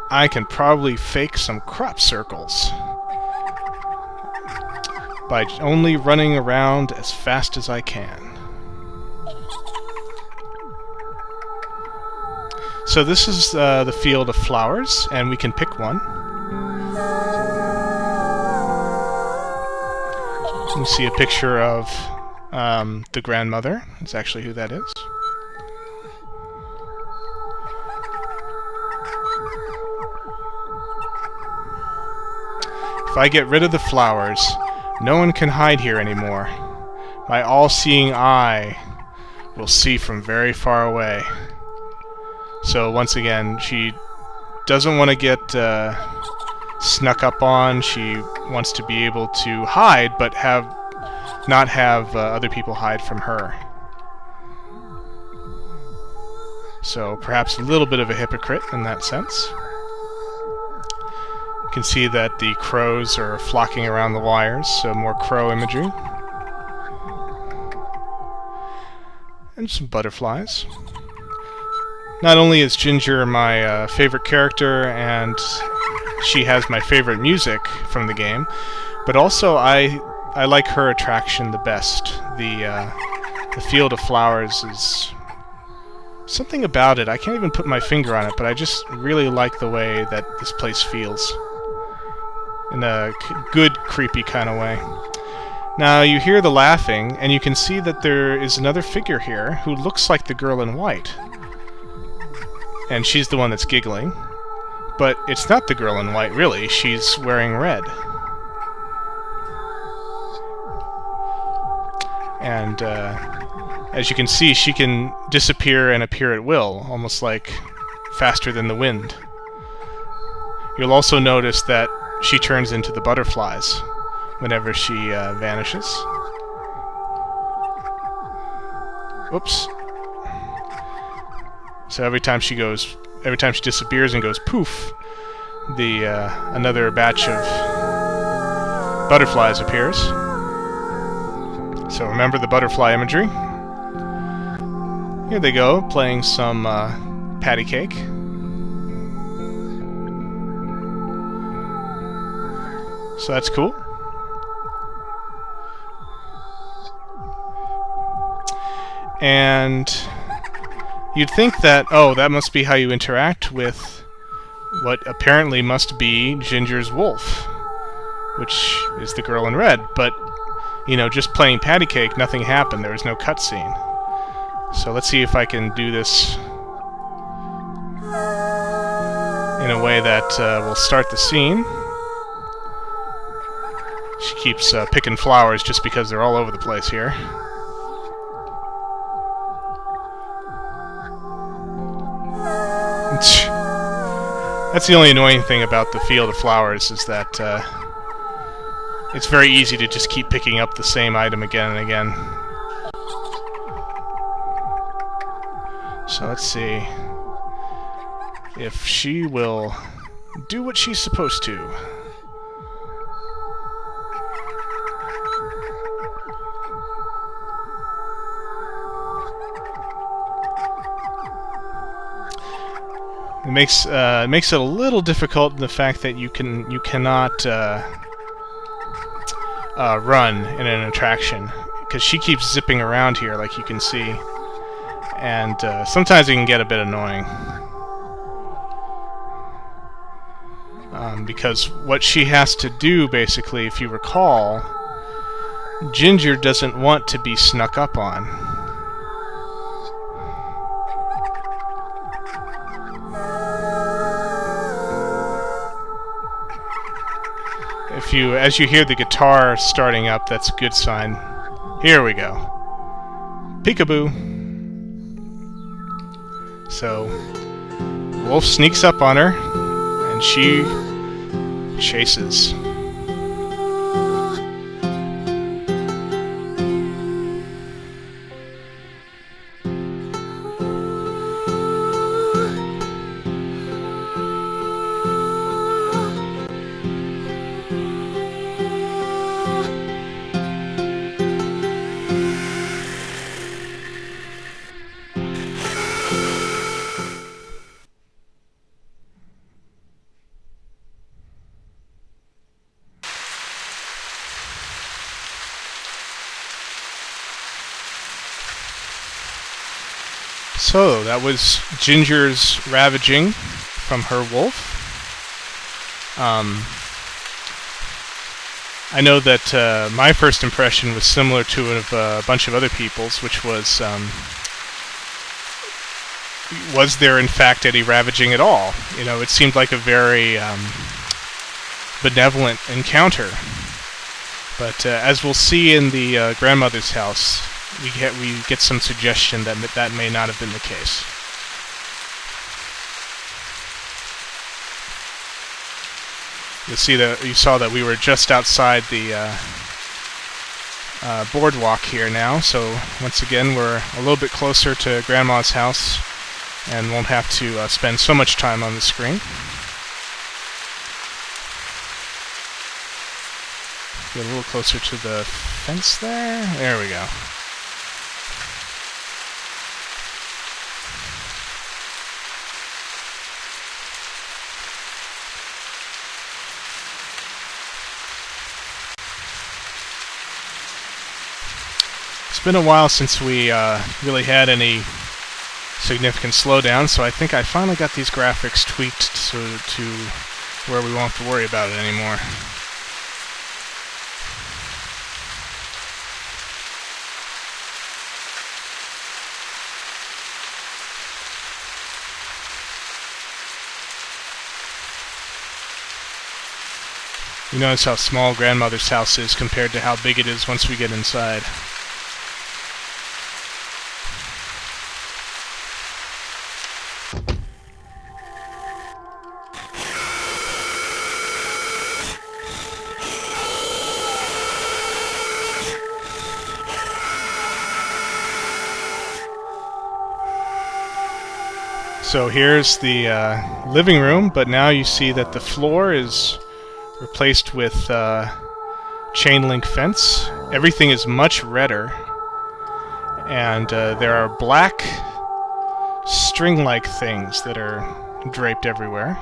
I can probably fake some crop circles by only running around as fast as I can. So this is the field of flowers, and we can pick one. You see a picture of the grandmother. That's actually who that is. If I get rid of the flowers, no one can hide here anymore. My all-seeing eye will see from very far away. So once again, she doesn't want to get snuck up on. She wants to be able to hide, but not have other people hide from her. So perhaps a little bit of a hypocrite in that sense. You can see that the crows are flocking around the wires, so more crow imagery. And some butterflies. Not only is Ginger my favorite character, and she has my favorite music from the game, but also I like her attraction the best. The field of flowers is something about it. I can't even put my finger on it, but I just really like the way that this place feels. In a good, creepy kind of way. Now, you hear the laughing, and you can see that there is another figure here who looks like the girl in white. And she's the one that's giggling. But it's not the girl in white, really. She's wearing red. And as you can see, she can disappear and appear at will, almost like faster than the wind. You'll also notice that she turns into the butterflies whenever she vanishes. Oops. So every time she disappears and goes poof, another batch of butterflies appears. So remember the butterfly imagery. Here they go, playing some patty cake. So that's cool. And you'd think that, oh, that must be how you interact with what apparently must be Ginger's wolf, which is the girl in red. But, you know, just playing patty cake, nothing happened. There was no cutscene. So let's see if I can do this in a way that will start the scene. She keeps picking flowers just because they're all over the place here. That's the only annoying thing about the field of flowers, is that it's very easy to just keep picking up the same item again and again. So let's see if she will do what she's supposed to. It makes it a little difficult in the fact that you cannot run in an attraction, because she keeps zipping around here, like you can see, and sometimes it can get a bit annoying. Because what she has to do, basically, if you recall, Ginger doesn't want to be snuck up on. As you hear the guitar starting up, that's a good sign. Here we go. Peekaboo. So, Wolf sneaks up on her, and she chases. So, that was Ginger's ravaging from her wolf. I know that my first impression was similar to a bunch of other people's, which was there in fact any ravaging at all? You know, it seemed like a very benevolent encounter. But as we'll see in the grandmother's house, we get some suggestion that that may not have been the case. You saw that we were just outside the boardwalk here now, so once again we're a little bit closer to Grandma's house and won't have to spend so much time on the screen. Get a little closer to the fence there. There we go. It's been a while since we really had any significant slowdown, so I think I finally got these graphics tweaked to where we won't have to worry about it anymore. You notice how small Grandmother's house is compared to how big it is once we get inside. So here's the living room, but now you see that the floor is replaced with chain link fence. Everything is much redder, and there are black string-like things that are draped everywhere.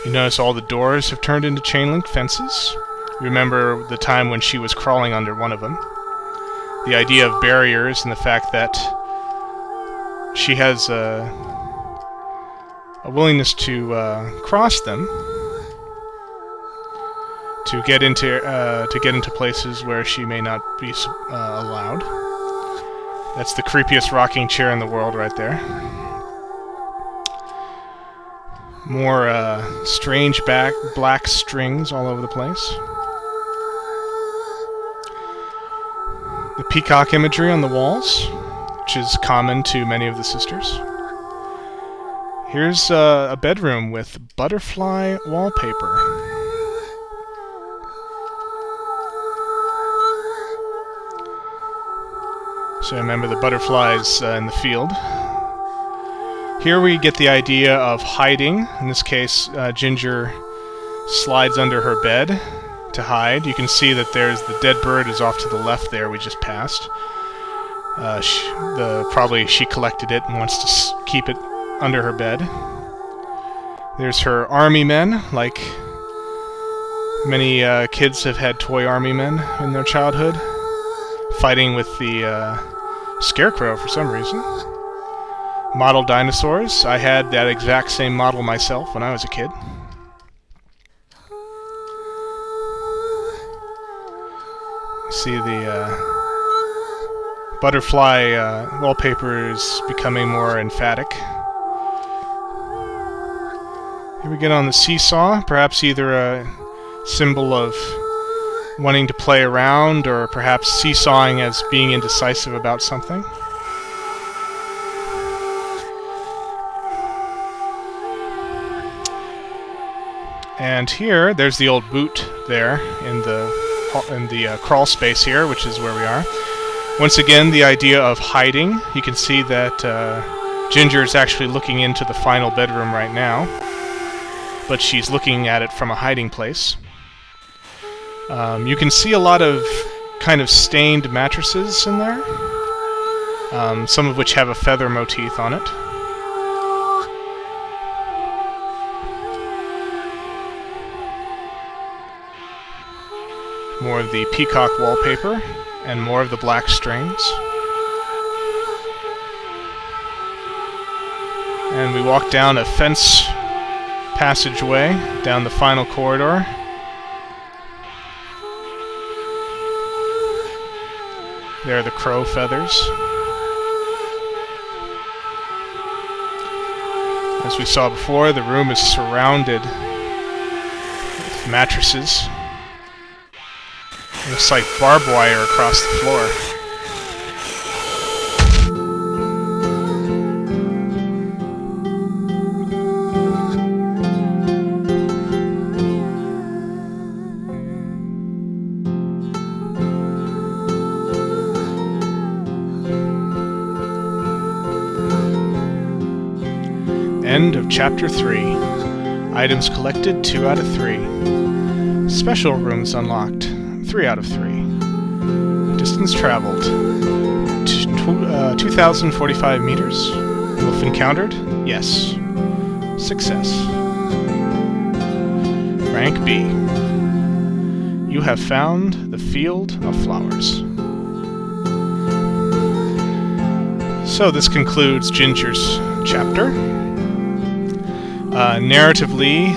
You notice all the doors have turned into chain link fences. Remember the time when she was crawling under one of them. The idea of barriers and the fact that she has a willingness to cross them to get into places where she may not be allowed. That's the creepiest rocking chair in the world right there. More strange black strings all over the place. The peacock imagery on the walls, which is common to many of the sisters. Here's a bedroom with butterfly wallpaper. So remember the butterflies in the field. Here we get the idea of hiding. In this case, Ginger slides under her bed to hide. You can see that there's the dead bird is off to the left there we just passed. Probably she collected it and wants to keep it under her bed. There's her army men, like many kids have had toy army men in their childhood, fighting with the scarecrow for some reason. Model dinosaurs. I had that exact same model myself when I was a kid. See the butterfly wallpaper is becoming more emphatic. Here we get on the seesaw, perhaps either a symbol of wanting to play around or perhaps seesawing as being indecisive about something. And here, there's the old boot there in the crawl space here, which is where we are. Once again, the idea of hiding. You can see that Ginger is actually looking into the final bedroom right now, but she's looking at it from a hiding place. You can see a lot of kind of stained mattresses in there, some of which have a feather motif on it. More of the peacock wallpaper, and more of the black strings. And we walk down a fence passageway, down the final corridor. There are the crow feathers. As we saw before, the room is surrounded with mattresses. It looks like barbed wire across the floor. End of Chapter 3. Items collected, 2 out of 3. Special rooms unlocked, 3 out of 3. Distance traveled, 2,045 meters. Wolf encountered? Yes. Success. Rank B. You have found the Field of Flowers. So this concludes Ginger's chapter. Narratively,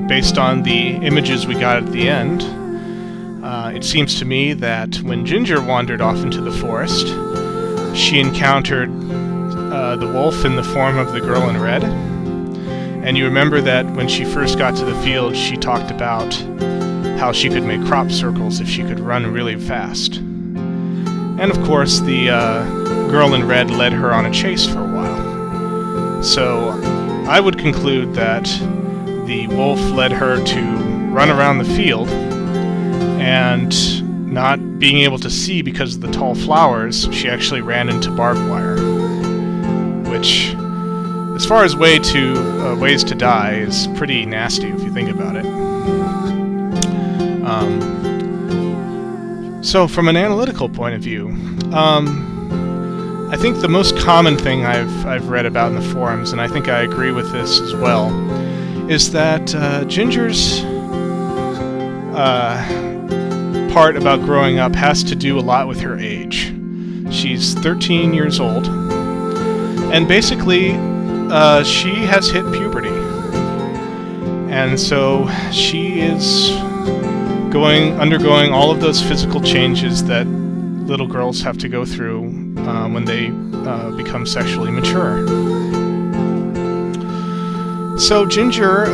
based on the images we got at the end, it seems to me that when Ginger wandered off into the forest, she encountered the wolf in the form of the girl in red. And you remember that when she first got to the field, she talked about how she could make crop circles if she could run really fast. And of course, the girl in red led her on a chase for a while. So I would conclude that the wolf led her to run around the field, and not being able to see because of the tall flowers, she actually ran into barbed wire, which, as far as ways to die, is pretty nasty if you think about it. So from an analytical point of view, I think the most common thing I've read about in the forums, and I think I agree with this as well, is that Ginger's part about growing up has to do a lot with her age. She's 13 years old, and basically she has hit puberty. And so she is undergoing all of those physical changes that little girls have to go through when they become sexually mature. So Ginger,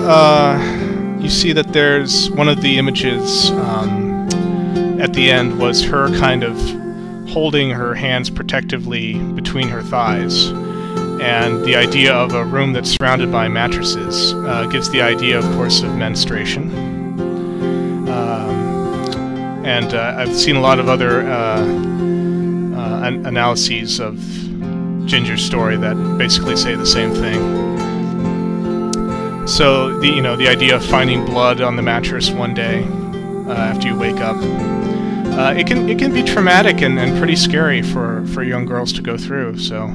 you see that there's one of the images at the end was her kind of holding her hands protectively between her thighs. And the idea of a room that's surrounded by mattresses gives the idea, of course, of menstruation. And I've seen a lot of other analyses of Ginger's story that basically say the same thing. So the idea of finding blood on the mattress one day after you wake up, it can be traumatic and pretty scary for young girls to go through. So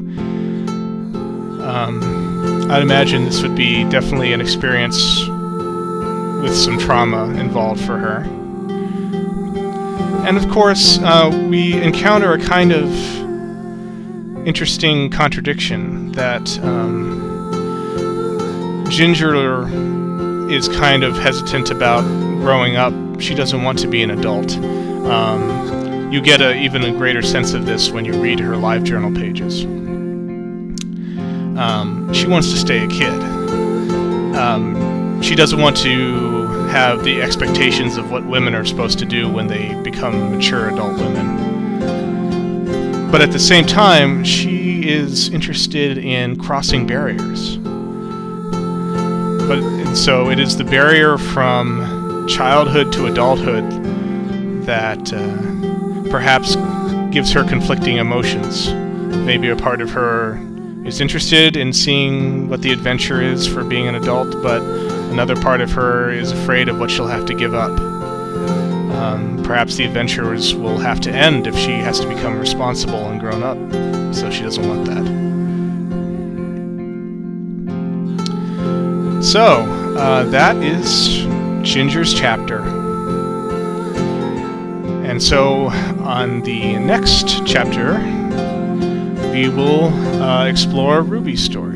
I'd imagine this would be definitely an experience with some trauma involved for her. And of course, we encounter a kind of interesting contradiction that Ginger is kind of hesitant about growing up. She doesn't want to be an adult. You get even a greater sense of this when you read her live journal pages. She wants to stay a kid. She doesn't want to have the expectations of what women are supposed to do when they become mature adult women. But at the same time, she is interested in crossing barriers. So it is the barrier from childhood to adulthood that perhaps gives her conflicting emotions. Maybe a part of her is interested in seeing what the adventure is for being an adult, but another part of her is afraid of what she'll have to give up. Perhaps the adventures will have to end if she has to become responsible and grown up, so she doesn't want that. So, that is Ginger's chapter. And so, on the next chapter, we will explore Ruby's story.